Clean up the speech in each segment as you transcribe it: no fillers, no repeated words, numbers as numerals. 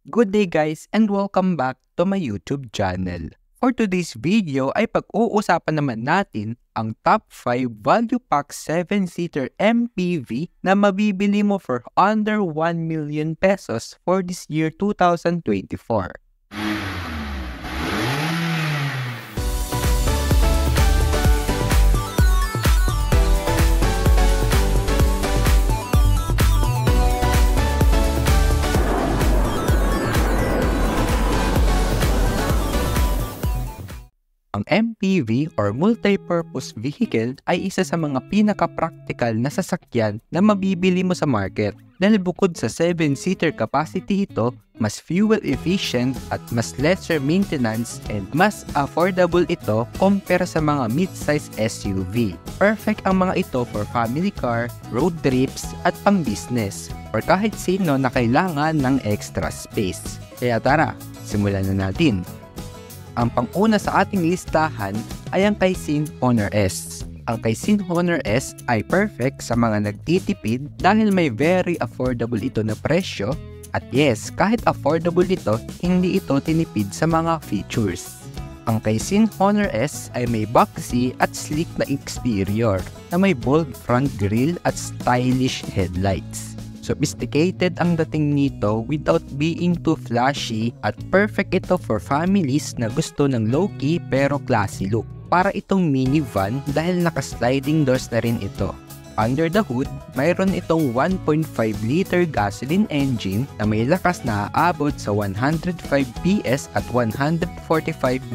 Good day guys and welcome back to my YouTube channel. For today's video ay pag-uusapan naman natin ang top 5 value pack 7-seater MPV na mabibili mo for under 1 million pesos for this year 2024. Ang MPV or multi-purpose vehicle ay isa sa mga pinaka-practical na sasakyan na mabibili mo sa market. Dahil bukod sa 7-seater capacity ito, mas fuel efficient at mas lesser maintenance and mas affordable ito kumpara sa mga mid-size SUV. Perfect ang mga ito for family car, road trips at pang-business or kahit sino na kailangan ng extra space. Kaya tara, simulan na natin. Ang pang-una sa ating listahan ay ang Kaisin Honor S. Ang Kaisin Honor S ay perfect sa mga nagtitipid dahil may very affordable ito na presyo at yes, kahit affordable ito, hindi ito tinipid sa mga features. Ang Kaisin Honor S ay may boxy at sleek na exterior na may bold front grille at stylish headlights. Sophisticated ang dating nito without being too flashy at perfect ito for families na gusto ng low-key pero classy look. Para itong minivan dahil naka-sliding doors na rin ito. Under the hood, mayroon itong 1.5-liter gasoline engine na may lakas na aabot sa 105 PS at 145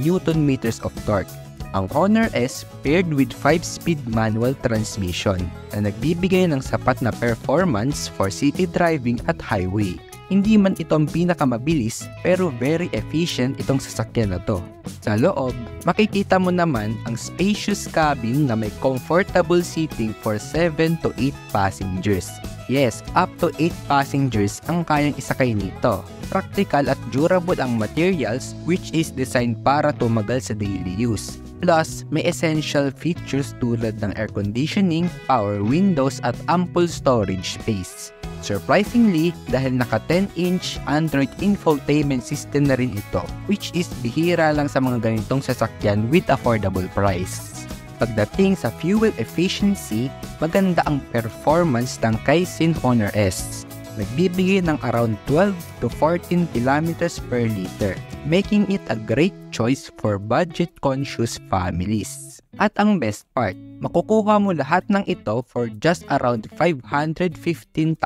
Nm of torque. Ang Honor S paired with 5-speed manual transmission na nagbibigay ng sapat na performance for city driving at highway. Hindi man ito ang pinakamabilis pero very efficient itong sasakyan na to. Sa loob, makikita mo naman ang spacious cabin na may comfortable seating for 7 to 8 passengers. Yes, up to 8 passengers ang kayang isakay nito. Practical at durable ang materials which is designed para tumagal sa daily use. Plus, may essential features tulad ng air conditioning, power windows at ample storage space. Surprisingly, dahil naka 10-inch Android infotainment system na rin ito, which is bihira lang sa mga ganitong sasakyan with affordable price. Pagdating sa fuel efficiency, maganda ang performance ng Kaisin Honor S. Nagbibigay ng around 12 to 14 kilometers per liter, making it a great choice for budget-conscious families. At ang best part, makukuha mo lahat ng ito for just around 515,000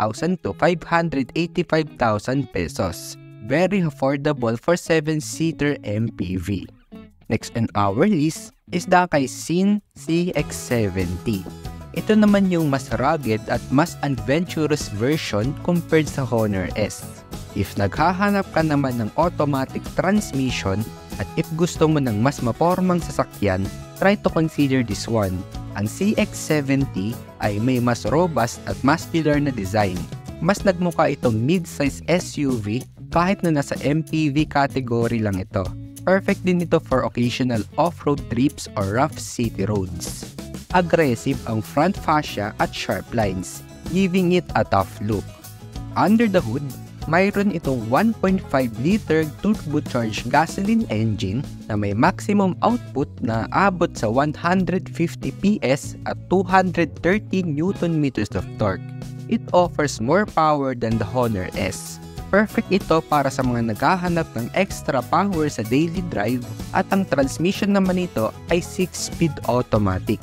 to 585,000 pesos. Very affordable for 7-seater MPV. Next on our list is the Kaisin CX-70. Ito naman yung mas rugged at mas adventurous version compared sa Honor S. If naghahanap ka naman ng automatic transmission at if gusto mo ng mas mapormang sasakyan, try to consider this one. Ang CX-70 ay may mas robust at muscular na design. Mas nagmukha itong mid-size SUV kahit na nasa MPV category lang ito. Perfect din ito for occasional off-road trips or rough city roads. Aggressive ang front fascia at sharp lines, giving it a tough look. Under the hood, mayroon itong 1.5-liter turbocharged gasoline engine na may maximum output na abot sa 150 PS at 230 Nm of torque. It offers more power than the Honor S. Perfect ito para sa mga naghahanap ng extra power sa daily drive at ang transmission naman nito ay 6-speed automatic.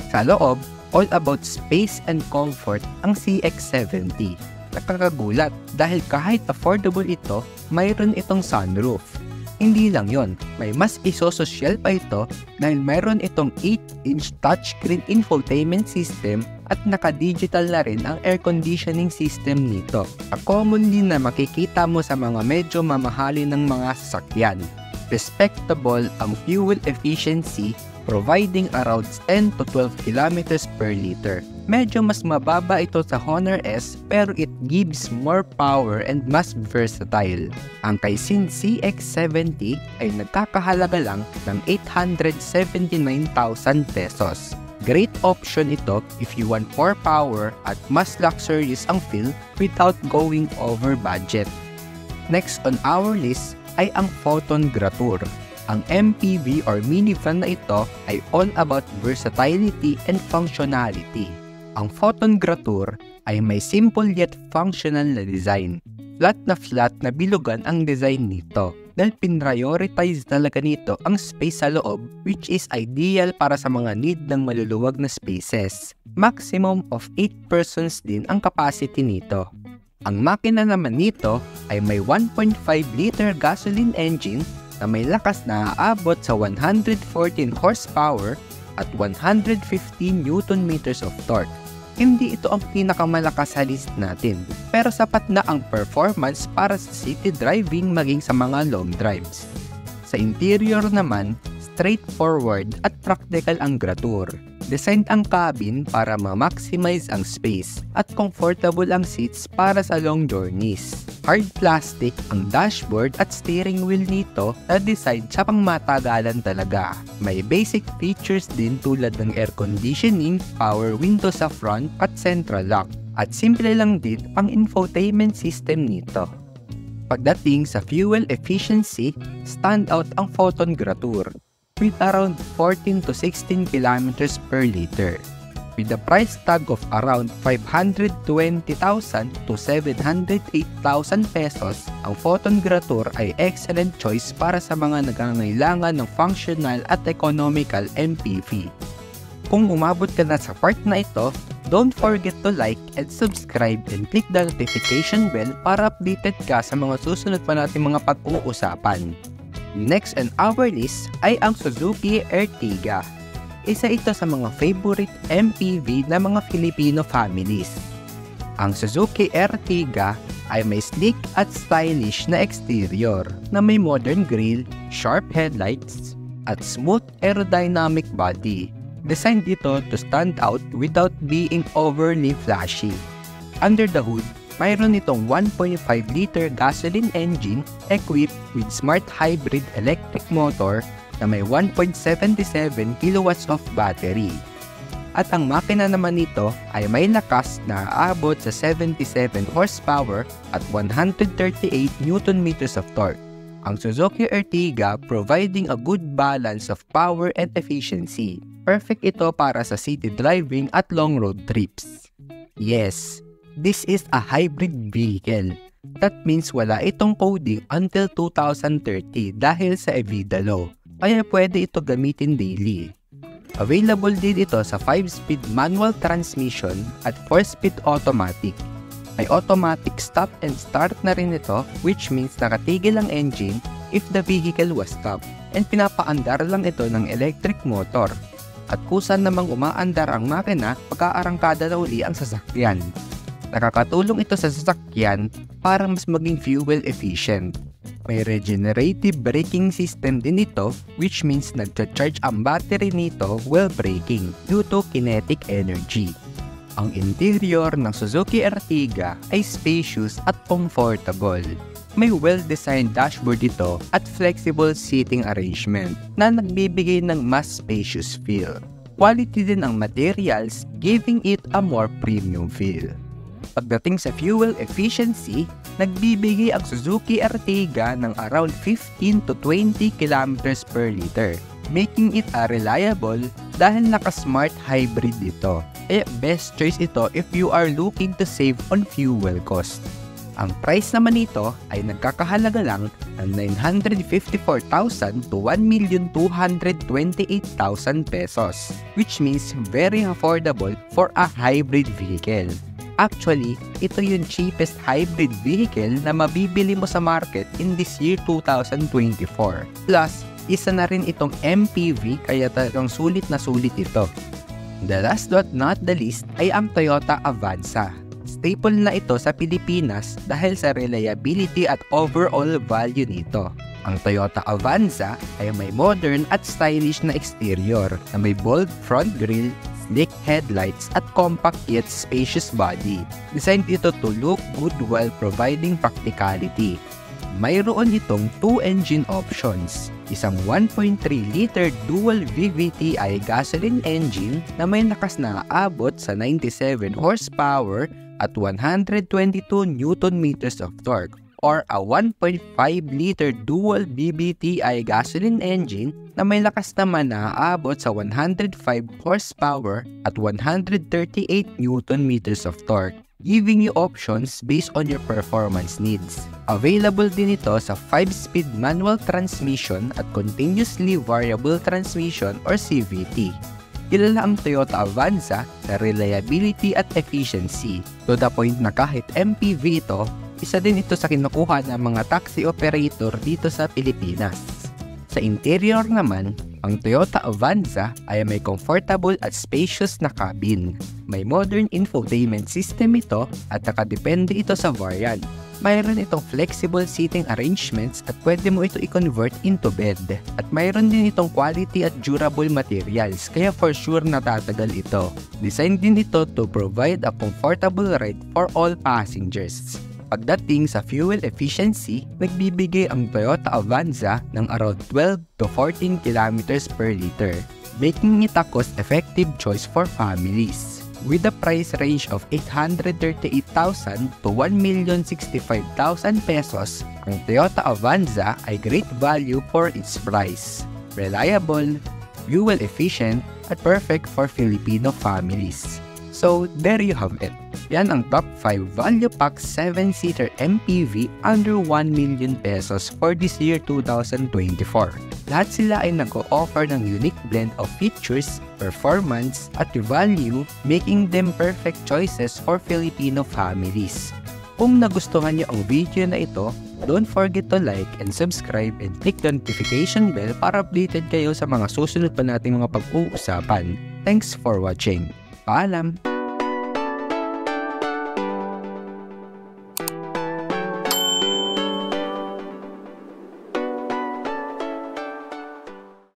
Sa loob, all about space and comfort ang CX-70. Nakakagulat dahil kahit affordable ito, mayroon itong sunroof. Hindi lang yon, may mas isososyal pa ito dahil mayroon itong 8-inch touchscreen infotainment system at naka-digital na rin ang air conditioning system nito. A common din na makikita mo sa mga medyo mamahalin ng mga sasakyan. Respectable ang fuel efficiency, providing around 10 to 12 kilometers per liter. Medyo mas mababa ito sa Honor S pero it gives more power and mas versatile. Ang Kaisin CX-70 ay nagkakahalaga lang ng 879,000 pesos. Great option ito if you want more power at mas luxurious ang feel without going over budget. Next on our list ay ang Photon Gratur. Ang MPV or minivan na ito ay all about versatility and functionality. Ang Photon Gratur ay may simple yet functional na design. Flat na bilugan ang design nito dahil pinrioritize talaga nito ang space sa loob, which is ideal para sa mga need ng maluluwag na spaces. Maximum of 8 persons din ang capacity nito. Ang makina naman nito ay may 1.5 liter gasoline engine na may lakas na aabot sa 114 horsepower at 115 Newton meters of torque. Hindi ito ang pinakamalakas sa list natin, pero sapat na ang performance para sa city driving maging sa mga long drives. Sa interior naman, straightforward at practical ang Gratur. Designed ang cabin para ma-maximize ang space at comfortable ang seats para sa long journeys. Hard plastic ang dashboard at steering wheel nito na design sa pangmatagalan talaga. May basic features din tulad ng air conditioning, power window sa front at central lock. At simple lang din ang infotainment system nito. Pagdating sa fuel efficiency, standout ang Photon Gratur with around 14 to 16 kilometers per liter. With a price tag of around 520,000 to 708,000 pesos, ang Photon Gratur ay excellent choice para sa mga nangangailangan ng functional at economical MPV. Kung umabot ka na sa part na ito, don't forget to like and subscribe and click the notification bell para updated ka sa mga susunod pa nating mga pag-uusapan. Next on our list ay ang Suzuki Ertiga. Isa ito sa mga favorite MPV ng mga Filipino families. Ang Suzuki Ertiga ay may sleek at stylish na exterior na may modern grille, sharp headlights, at smooth aerodynamic body. Designed ito to stand out without being overly flashy. Under the hood, mayroon itong 1.5 liter gasoline engine equipped with smart hybrid electric motor na may 1.77 kilowatts of battery. At ang makina naman nito ay may lakas na aabot sa 77 horsepower at 138 Newton meters of torque. Ang Suzuki Ertiga providing a good balance of power and efficiency. Perfect ito para sa city driving at long road trips. Yes, this is a hybrid vehicle. That means wala itong coding until 2030 dahil sa EVIDA law. Kaya pwede ito gamitin daily. Available din ito sa 5-speed manual transmission at 4-speed automatic. May automatic stop and start na rin ito, which means nakatigil ang engine if the vehicle was stopped, and pinapaandar lang ito ng electric motor. At kusan namang umaandar ang makina pagkaarangkada na uli ang sasakyan. Nakakatulong ito sa sasakyan para mas maging fuel efficient. May regenerative braking system din ito, which means nagcha-charge ang battery nito while braking due to kinetic energy. Ang interior ng Suzuki Ertiga ay spacious at comfortable. May well-designed dashboard ito at flexible seating arrangement na nagbibigay ng mas spacious feel. Quality din ang materials, giving it a more premium feel. Pagdating sa fuel efficiency, nagbibigay ang Suzuki Ertiga ng around 15 to 20 kilometers per liter, making it a reliable dahil naka-smart hybrid ito. Kaya best choice ito if you are looking to save on fuel cost. Ang price naman nito ay nagkakahalaga lang ng 954,000 to 1,228,000 pesos, which means very affordable for a hybrid vehicle. Actually, ito yung cheapest hybrid vehicle na mabibili mo sa market in this year 2024. Plus, isa na rin itong MPV kaya talagang sulit na sulit ito. The last but not the least ay ang Toyota Avanza. Staple na ito sa Pilipinas dahil sa reliability at overall value nito. Ang Toyota Avanza ay may modern at stylish na exterior na may bold front grille, sleek headlights at compact yet spacious body. Designed ito to look good while providing practicality. Mayroon itong 2 engine options. Isang 1.3 liter dual VVTi gasoline engine na may lakas na aabot sa 97 horsepower at 122 Newton meters of torque, or a 1.5-liter dual BBTI gasoline engine na may lakas naman na aabot sa 105 horsepower at 138 Nm of torque, giving you options based on your performance needs. Available din ito sa 5-speed manual transmission at continuously variable transmission or CVT. Kilala ang Toyota Avanza sa reliability at efficiency, to the point na kahit MPV ito, isa din ito sa kinukuha ng mga taxi operator dito sa Pilipinas. Sa interior naman, ang Toyota Avanza ay may comfortable at spacious na cabin. May modern infotainment system ito at nakadepende ito sa variant. Mayroon itong flexible seating arrangements at pwede mo ito i-convert into bed. At mayroon din itong quality at durable materials, kaya for sure natatagal ito. Design din ito to provide a comfortable ride for all passengers. Pagdating sa fuel efficiency, nagbibigay ang Toyota Avanza ng around 12 to 14 kilometers per liter, making it a cost-effective choice for families. With a price range of 838,000 to 1,065,000 pesos, ang Toyota Avanza ay great value for its price. Reliable, fuel efficient, at perfect for Filipino families. So, there you have it. Yan ang top 5 value pack 7-seater MPV under 1 million pesos for this year 2024. Lahat sila ay nag-o-offer ng unique blend of features, performance, at value, making them perfect choices for Filipino families. Kung nagustuhan niyo ang video na ito, don't forget to like and subscribe and click the notification bell para updated kayo sa mga susunod pa nating mga pag-uusapan. Thanks for watching. Paalam!